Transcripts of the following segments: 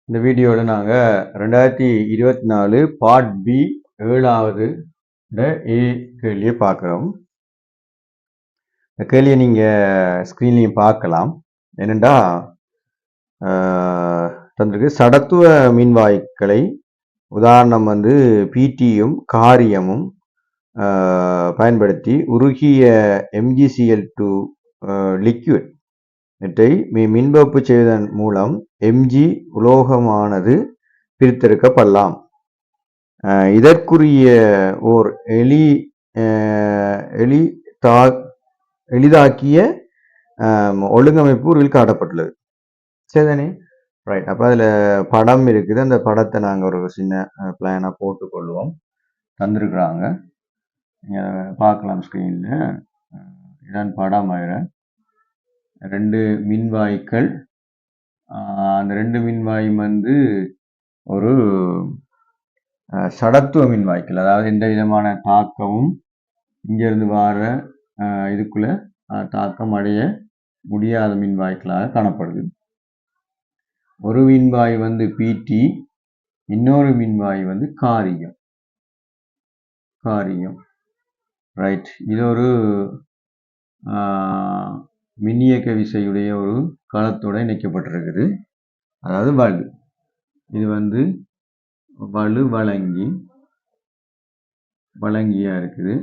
இந்த வீடியோவில் நாங்கள் 2024 பார்ட் பி 7வது ஏ கேள்வியை பார்க்குறோம். இந்த கேள்வியை நீங்கள் ஸ்க்ரீன்லையும் பார்க்கலாம். என்னென்னா தந்திருக்கு சடத்துவ மின்வாயுக்களை உதாரணம் பிடியும் காரியமும் பயன்படுத்தி உருகிய MgCl2 லிக்விட் இவற்றை மின்பகுப்பு செய்வதன் மூலம் Mg உலோகமானது பிரித்தெடுக்கப்படலாம். இதற்குரிய ஓர் எளிதாக்கிய ஒழுங்கமைப்பு உருவில் காட்டப்பட்டுள்ளது. சரிதானே? ரைட். அப்போ அதில் படம் இருக்குது. அந்த படத்தை நாங்கள் ஒரு சின்ன பிளானாக போட்டுக்கொள்வோம். தந்துருக்குறாங்க, நீங்கள் பார்க்கலாம் ஸ்க்ரீனில். இதான் படம். ரெண்டு மின்வாய்க்கள். அந்த ரெண்டு மின்வாயும் ஒரு சடத்துவ மின்வாய்க்கள், அதாவது எந்த விதமான தாக்கமும் இங்கிருந்து வர இதுக்குள்ள தாக்கம் அடைய முடியாத மின்வாய்க்களாக காணப்படுது. ஒரு மின்வாய் பிடி, இன்னொரு மின்வாய் காரியம். ரைட். இது ஒரு மின்னியக்க விசையுடைய ஒரு களத்தோடு இணைக்கப்பட்டிருக்குது. அதாவது வலு. இது வலு வழங்கியா இருக்குது.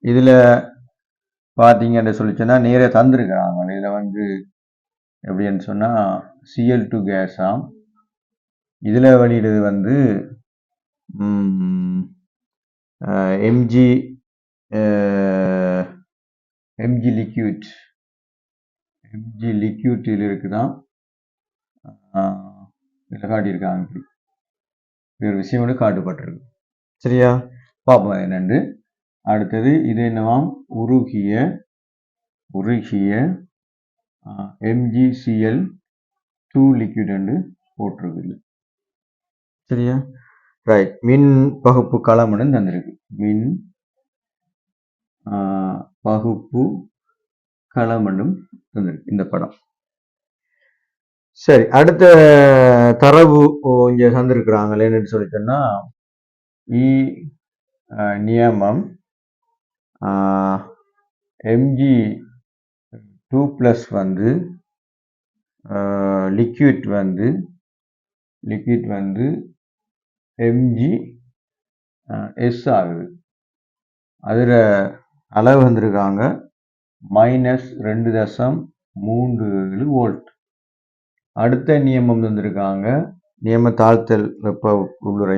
இதில் பார்த்தீங்கன்னு சொல்லிச்சோன்னா நேர தந்துருக்கிறாங்க. இதில் எப்படின்னு சொன்னால் Cl2 கேஸாம். இதில் வெளியிடுது Mg லிக்யூட்டில் இருக்குதான். இதில் காட்டியிருக்காங்க. ஒரு விஷயம் காட்டப்பட்டிருக்கு. சரியா? பார்ப்போம் என்னென்று. அடுத்தது இது என்னவாம்? உருகிய MgCl2 லிக்விட் என்று போட்டிருக்கு. சரியா? ரைட். மின் பகுப்பு களம்னு தந்திருக்கு. மின் பகுப்பு களமண்டும் தந்திருக்கு இந்த படம். சரி, அடுத்த தரவு இங்க தந்திருக்கிறாங்களே என்னன்னு சொல்லிட்டோம்னா, நியமம் Mg2+ லிக்விட் Mgs ஆகுது. அதில் அளவு வந்திருக்காங்க -2.37 வோல்ட். அடுத்த நியமம் தந்திருக்காங்க, நியம தாழ்த்தல் வெப்ப உள்ளுறை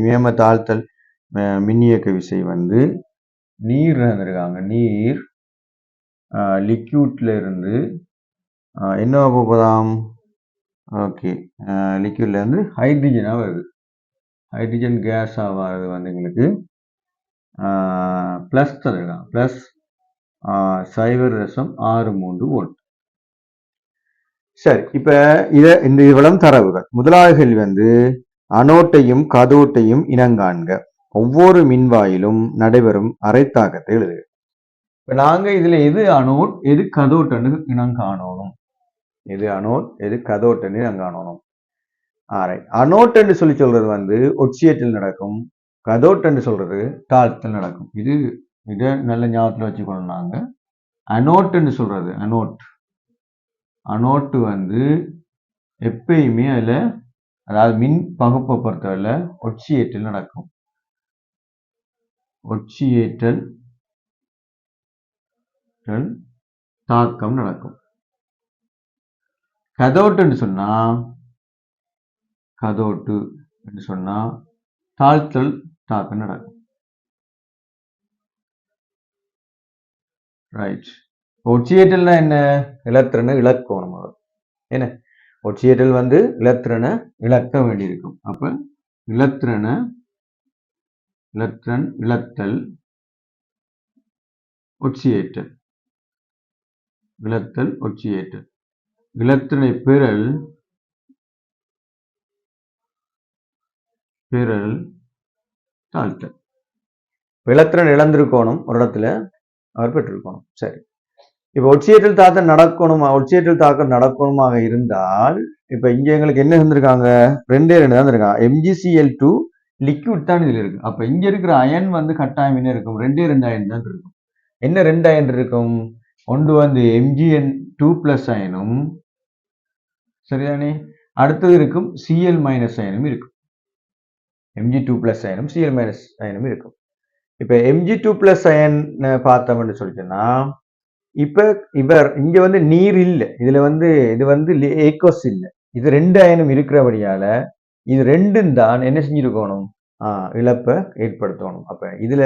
நியம தாழ்த்தல் மின்னியக்க விசை நீர் தந்திருக்காங்க. நீர் லிக்யூட்ல இருந்து என்ன போகுதாம்? ஓகே, லிக்யூட்ல இருந்து ஹைட்ரஜனாக வருது. ஹைட்ரஜன் கேஸாக வருது எங்களுக்கு ப்ளஸ் தந்திருக்காங்க. Plus 0.63 volt. சரி, இப்போ இந்த இவ்வளவு தரவுகள். முதலாவது கேள்வி அனோட்டையும் கதோட்டையும் இனங்காண்க. ஒவ்வொரு மின்வாயிலும் நடைபெறும் அரைத்தாக்கத்தை எழுதுக. இப்போ நாங்கள் இதில் எது அனோட் எது கதோட்டன்னு இனங்காணணும். எது அனோட் எது கதோட்டன்னு இனங்காணணும். அனோட்ன்னு சொல்றது ஒட்சியேற்றல் நடக்கும். கதோட்ன்னு சொல்றது தாழ்த்தல் நடக்கும். இதை நல்ல ஞாபகத்தில் வச்சுக்கணும். நாங்கள் அனோட்ன்னு சொல்றது அனோட்டு எப்பயுமே அதில், அதாவது மின் பகுப்பை பொறுத்தவரை ஒட்சியேற்றல் நடக்கும். ஒட்சியேற்றல் தாக்கம் நடக்கும். கதோட்டுன்னு சொன்னா தாழ்த்தல் தாக்கம் நடக்கும். ரைட். ஒட்சியேற்றல்னா என்ன? இலத்திரனை இழக்கணும். என்ன ஒட்சியேற்றல் இலத்திரனை இழக்க வேண்டியிருக்கும். அப்ப இலத்திரன் இழத்தல் ஒட்சியேற்றல். இலத்திரனை பெறல் தாழ்த்தல். இலத்திரன் இழந்திருக்கணும், ஒரு இடத்துல அவர் பெற்றிருக்கணும். சரி, இப்போ ஒட்சியேற்றல் தாக்கம் நடக்கணுமாக இருந்தால் இப்ப இங்க எங்களுக்கு என்ன இருந்திருக்காங்க, ரெண்டே ரெண்டு தான் இருக்காங்க. MgCl2 லிக்விட் தான் இதுல இருக்கு. அப்ப இங்க இருக்கிற அயன் வந்து கட்டாயம் என்ன இருக்கும், ரெண்டே ரெண்டு அயன் தான் இருக்கும். என்ன ரெண்டு அயன் இருக்கும், ஒன்று வந்து Mgn2 பிளஸ் அயனும் சரிதானே, அடுத்தது இருக்கும் Cl மைனஸ் அயனும் இருக்கும். Mg2 பிளஸ் அயனும் Cl மைனஸ் அயனும் இருக்கும். இப்ப Mg2 பிளஸ் அயன் பார்த்தோம்னு சொல்லிட்டோம்னா, இப்ப இவர் இங்க வந்து நீர் இல்லை, இதுல வந்து இது வந்து ஏக்கோஸ் இல்லை, இது ரெண்டு அயனும் இருக்கிறபடியால இது ரெண்டும் தான் என்ன செஞ்சிருக்கணும், இழப்பை ஏற்படுத்தணும். அப்ப இதுல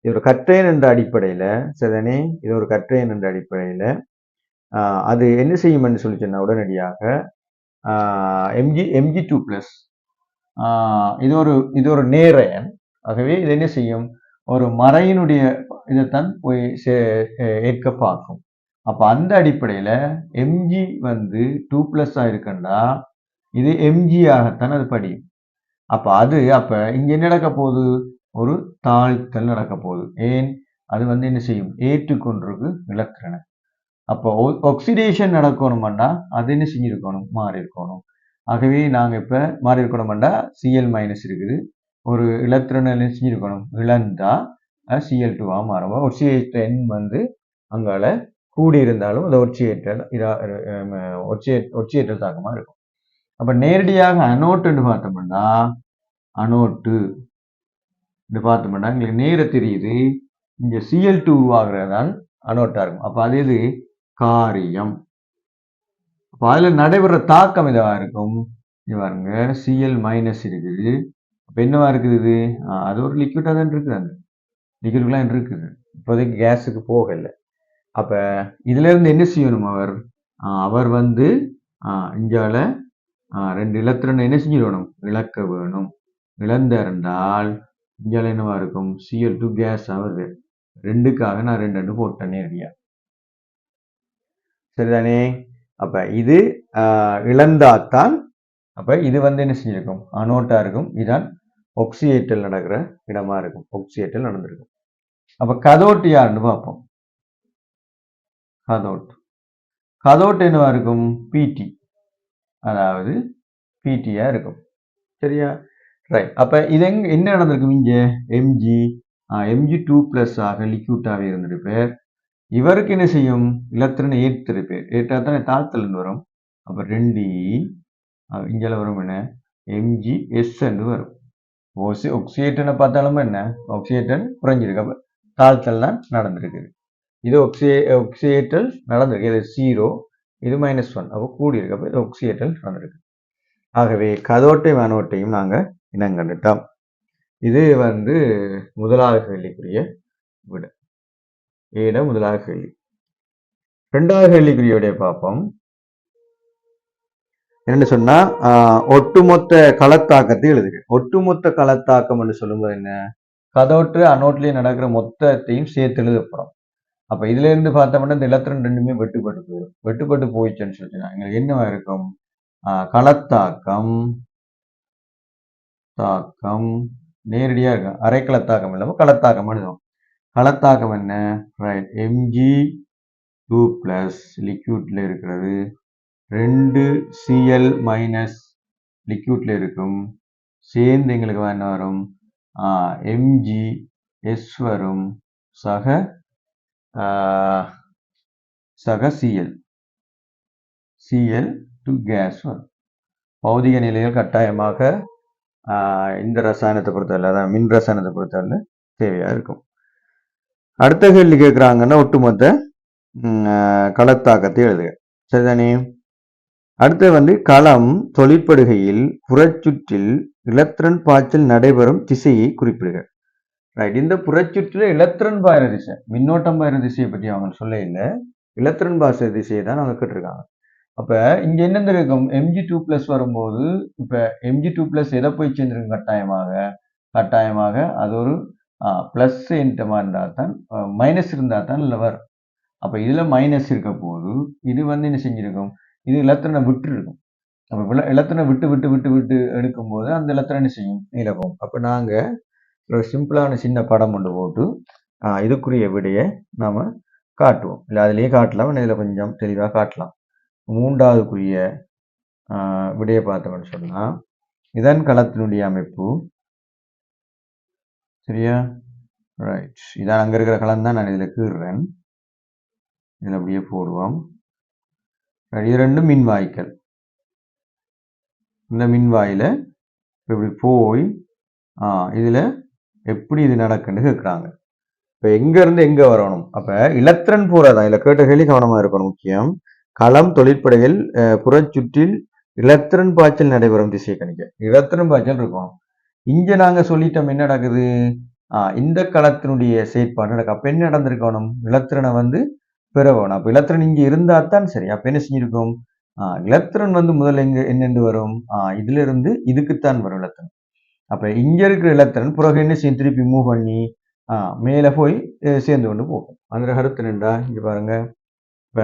இது ஒரு கற்றையன் என்ற அடிப்படையில சரிதானே, இது ஒரு கற்றையன் என்ற அடிப்படையில அது என்ன செய்யும் சொல்லி சொன்னா உடனடியாக Mg2 பிளஸ் இது ஒரு நேரயன். ஆகவே இது என்ன செய்யும், ஒரு மறையினுடைய இதைத்தான் போய் ஏற்க பார்க்கும். அப்ப அந்த அடிப்படையில Mg வந்து 2+ இருக்குன்னா இது Mg ஆகத்தான் அது படியும். அப்ப இங்க என்ன நடக்க போகுது, ஒரு தாழ்த்தல் நடக்க போகுது. ஏன், அது வந்து என்ன செய்யும், ஏற்றுக்கொண்டிருக்கு இலத்திரனை. அப்போ ஆக்சிடேஷன் நடக்கணும்னா அது என்ன செஞ்சிருக்கணும், மாறி இருக்கணும். ஆகவே நாங்க இப்ப மாறி இருக்கணும்னா Cl மைனஸ் இருக்குது, ஒரு இலத்திரனை என்ன செஞ்சிருக்கணும், இழந்தா Cl2 மாறும். ஒட்சியேற்ற வந்து அங்கால கூடி இருந்தாலும் அது ஒட்சியேற்றல் தாக்கமா இருக்கும். அப்ப நேரடியாக அனோட்டுன்னு பார்த்தோம்னா எங்களுக்கு நேர தெரியுது, இங்க Cl2 உருவாகிறதான் அனோட்டா இருக்கும். அப்ப அது இது காரியம். அப்ப அதுல நடைபெற தாக்கம் இதுவா இருக்கும். இங்க பாருங்க, Cl மைனஸ் இருக்குது. அப்ப என்னவா இருக்குது இது, அது ஒரு லிக்விடா தான் இருக்குது, அந்த லிக்விட்லாம் இருக்குது, இப்போதைக்கு கேஸுக்கு போகல. அப்ப இதுல இருந்து என்ன செய்யணும், அவர் வந்து இங்கால ரெண்டு இலத்திரனை என்ன செஞ்சிடணும், இழக்க வேணும். இழந்த இருந்தால் இங்கால என்னவா இருக்கும், Cl2 கேஸ் வருது. ரெண்டுக்காக நான் ரெண்டு போட்டேன் நேரடியா, சரிதானே. அப்ப இது இழந்தாத்தான் அப்ப இது வந்து என்ன செஞ்சிருக்கும், அனோட்டா இருக்கும். இதுதான் ஒக்சியேற்றல் நடக்கிற இடமா இருக்கும், ஒக்சியேற்றல் நடந்திருக்கும். அப்ப கதோட்டு யாருன்னு பார்ப்போம். கதோட்டு என்னவா இருக்கும், பிடி, அதாவது பிடியா இருக்கும், சரியா, ரைட். அப்ப இது என்ன நடந்திருக்கும், இங்க Mg2+ ஆக லிக்விட்டாவே இருந்திருப்பேர். இவருக்கு என்ன செய்யும், இலத்திரனை ஏற்றிருப்பேர், ஏற்றாத்தானே தாழ்த்தல் வரும். அப்ப 2 இங்கே வரும் என்ன, Mgs என்று வரும். ஒக்சியேட்டனை பார்த்தாலும் என்ன, ஒக்சியேட்டன் குறைஞ்சிருக்கு, அப்ப தாழ்த்தல் தான் நடந்திருக்குது. இது ஒக்சியேட்டல் நடந்திருக்கு, இது 0, இது -1, அப்போ கூடியிருக்கு, அப்போ இது ஒக்சியேட்டல் நடந்திருக்கு. ஆகவே கதோட்டையும் அனோட்டையும் நாங்க இனங்கண்டுட்டோம். இது வந்து முதலாவது கேள்விக்குரிய விட, ஏட முதலாவது கேள்வி. இரண்டாவது கேள்விக்குரிய விடைய பார்ப்போம். என்ன சொன்னா, ஒட்டுமொத்த களத்தாக்கத்தை எழுதுங்க. ஒட்டுமொத்த களத்தாக்கம் என்று சொல்லும்போது என்ன, கதோட்டு அனோட்லயே நடக்கிற மொத்தத்தையும் சேர்த்து எழுதப்படும். அப்ப இதுல இருந்து பார்த்தோம்னா இந்த இலத்திரன் ரெண்டுமே வெட்டுப்பட்டு போயிடும். வெட்டுப்பட்டு போயிடுச்சுன்னு சொல்லிச்சுன்னா எங்களுக்கு என்னவா இருக்கும், களத்தாக்கம் நேரடியா இருக்கும், அரைக்களத்தாக்கம் இல்லாம களத்தாக்கம் எழுதும். களத்தாக்கம் என்ன, ரைட், Mg2+ லிக்விட்ல இருக்கிறது, 2 Cl மைனஸ் லிக்விட்ல இருக்கும், சேர்ந்து எங்களுக்கு என்ன வரும், Mgs வரும், சக Cl2 கேஸ் வரும். பௌதிக நிலையில் கட்டாயமாக இந்த ரசாயனத்தை பொறுத்தவரை, அதான் மின் ரசாயனத்தை பொறுத்தவரை தேவையா இருக்கும். அடுத்த கேள்வி கேட்கிறாங்கன்னா ஒட்டுமொத்த களத்தாக்கத்தை எழுதுக, சரிதானே. அடுத்து வந்து களம் தொழிற்படுகையில் புறச்சுற்றில் இலத்திரன் பாய்ச்சல் நடைபெறும் திசையை குறிப்பிடுக. ரைட், இந்த புறச்சுற்றில் இலத்திரன் பாயிற திசை, மின்னோட்டம் பாயிற திசையை பற்றி அவங்க சொல்ல இல்லை, இலத்திரன் பாய்ச்ச திசையை தான் அவங்க கேட்டிருக்காங்க. அப்ப இங்க என்ன இருக்கும், Mg2+ வரும்போது இப்ப Mg2+ எதை போய் சேர்ந்திருக்கும், கட்டாயமாக அது ஒரு பிளஸ் என்டமா இருந்தா தான், மைனஸ் இருந்தா தான் இல்லை வரும். அப்ப இதுல மைனஸ் இருக்க போது இது வந்து என்ன செஞ்சிருக்கும், இது இலத்திரனை விட்டு இருக்கும். அப்ப இலத்திரனை விட்டு எடுக்கும் போது அந்த இலத்திரன் என்ன செய்யும், இழக்கும். அப்ப நாங்க ஒரு சிம்பிளான சின்ன படம் ஒன்று போட்டு இதுக்குரிய விடையை நாம காட்டுவோம். இல்லை அதிலேயே காட்டலாம், இதில் கொஞ்சம் தெளிவாக காட்டலாம். மூன்றாவதுக்குரிய விடையை பார்த்தோம்னு சொன்னால் இதன் களத்தினுடைய அமைப்பு சரியா. ரைட், இதான் அங்கே இருக்கிற களம் தான் நான் இதில் கீறுறேன். இதில் அப்படியே போடுவோம். இது ரெண்டும் மின்வாய்க்கள். இந்த மின்வாயில் இப்படி போய் இதில் எப்படி இது நடக்குன்னு கேட்குறாங்க. இப்போ எங்கேருந்து எங்கே வரணும்? அப்போ இலத்திரன் போகிறதா இல்லை கேட்ட கேள்வி கவனமாக இருக்கணும். முக்கியம், களம் தொழிற்படைகள் புறச்சுற்றில் இலத்திரன் பாய்ச்சல் நடைபெறும் திசையை கணிக்க இலத்திரன் பாய்ச்சல் இருக்கும். இங்கே நாங்கள் சொல்லிட்டோம் என்ன நடக்குது, இந்த களத்தினுடைய செயற்பாடு நடக்கும். அப்போ என்ன நடந்திருக்கணும், இலத்திரனை வந்து பெறணும். அப்போ இலத்திரன் இங்கே இருந்தால் தான் சரி. அப்போ என்ன செஞ்சிருக்கோம், இலத்திரன் வந்து முதல்ல எங்கே என்னென்று வரும், இதுல இருந்து இதுக்குத்தான் வரும் இலத்திரன். அப்போ இங்கே இருக்கிற இலத்திரன் பிறகு என்ன செய்யும், திருப்பி மூவ் பண்ணி மேலே போய் சேர்ந்து கொண்டு போகும். அந்த கருத்து என்னண்டா, இங்கே பாருங்க, இப்போ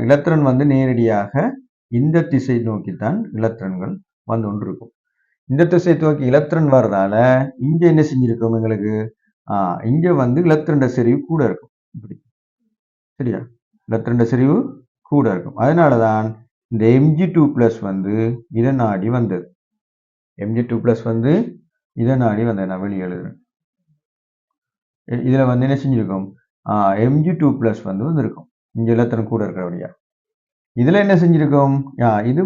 இலத்திரன் வந்து நேரடியாக இந்த திசை நோக்கித்தான் இலத்திரன்கள் வந்து கொண்டு இருக்கும். இந்த திசை நோக்கி இலத்திரன் வர்றதால இங்க என்ன செஞ்சிருக்கும், எங்களுக்கு இங்க வந்து இலத்திரண்ட செறிவு கூட இருக்கும். இப்படி சரியா, இலத்திரண்ட செறிவு கூட இருக்கும். அதனாலதான் இந்த Mg2+ வந்து இதை நாடி வந்தது. Mg2+ வந்து இதை நாடி வந்தது. நான் வெளியே எழுதுறேன். இதுல வந்து என்ன செஞ்சிருக்கும், Mg2+ வந்து வந்திருக்கும். இங்க இலத்திரன் கூட இருக்கிறபடியா. இதுல என்ன செஞ்சிருக்கும், இது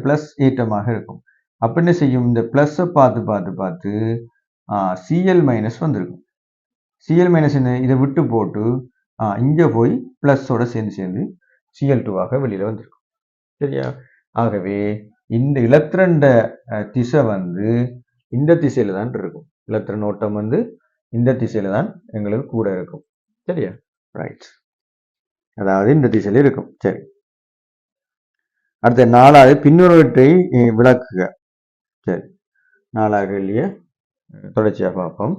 ப்ளஸ் ஏற்றமாக இருக்கும். அப்போ என்ன செய்யும், இந்த ப்ளஸ்ஸை பார்த்து பார்த்து பார்த்து Cl- வந்திருக்கும். Cl- என்ன, இதை விட்டு போட்டு இங்கே போய் ப்ளஸ்ஸோட சேர்ந்து Cl2 வெளியில் வந்திருக்கும். சரியா. ஆகவே இந்த இலத்திரண்ட திசை வந்து இந்த திசையில தான் இருக்கும். இலத்திரன் ஓட்டம் வந்து இந்த திசையில தான் எங்களுக்கு கூட இருக்கும். சரியா. ரைட், அதாவது இந்த திசையில இருக்கும். சரி, அடுத்த 4வது பின்வருவற்றை விளக்குக. சரி, 4வது கேள்வியை தொடர்ச்சியாக பார்ப்போம்.